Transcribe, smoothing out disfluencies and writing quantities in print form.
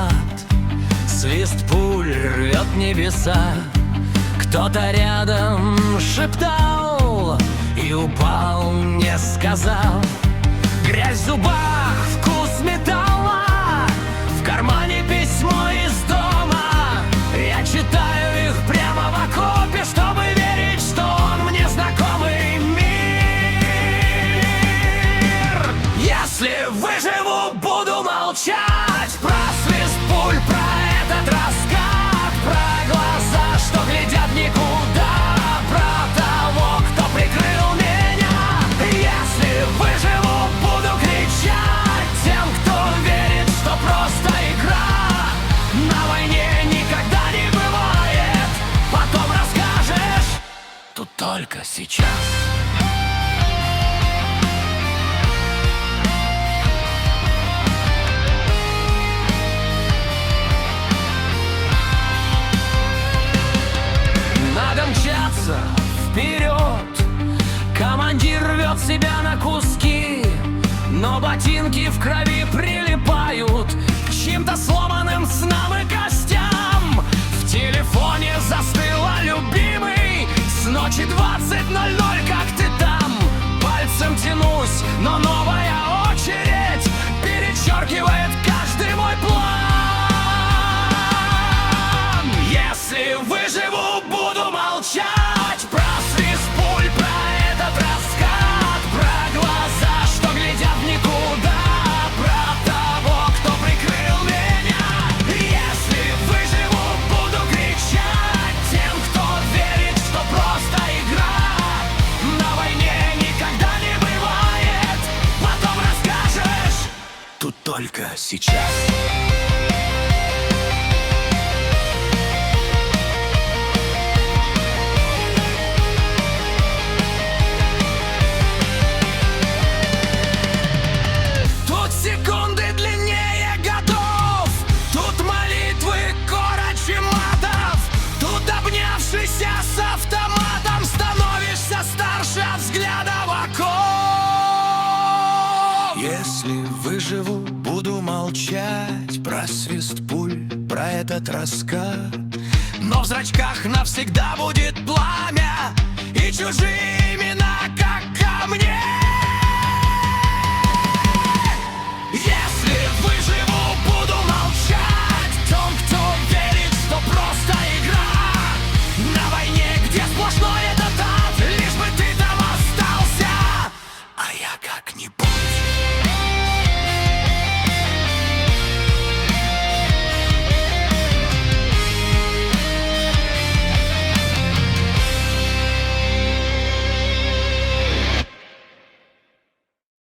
раскат, свист пуль рвет небеса. Кто-то рядом шептал и упал, не сказал. Грязь в зубах, вкус металла, в кармане письмо из дома. Я читаю их прямо в окопе, чтобы верить, что он мне знакомый мир. Если выживу, буду молчать про свист пуль, про этот раскат, про глаза, что глядят никуда, про того, кто прикрыл меня. Если выживу, буду кричать тем, кто верит, что просто игра. На войне никогда не бывает, потом расскажешь, тут только сейчас. Надо мчаться вперед, командир рвет себя на куски, но ботинки в крови прилипают к чьим-то сломанным снам и костям. В телефоне застыла любимый, с ночи 20:00, как ты там? Пальцем тянусь, но новая очередь перечеркивает каждый мой план. Если выживу, буду молчать про свист пуль, про этот раскат, про глаза, что глядят в никуда, про того, кто прикрыл меня. Если выживу, буду кричать тем, кто верит, что просто игра. На войне никогда не бывает, потом расскажешь, тут только сейчас. Секунды длиннее годов, тут молитвы короче матов, тут обнявшийся с автоматом становишься старше от взгляда в окоп. Если выживу, буду молчать про свист пуль, про этот раскат, но в зрачках навсегда будет пламя и чужие имена, как ко мне.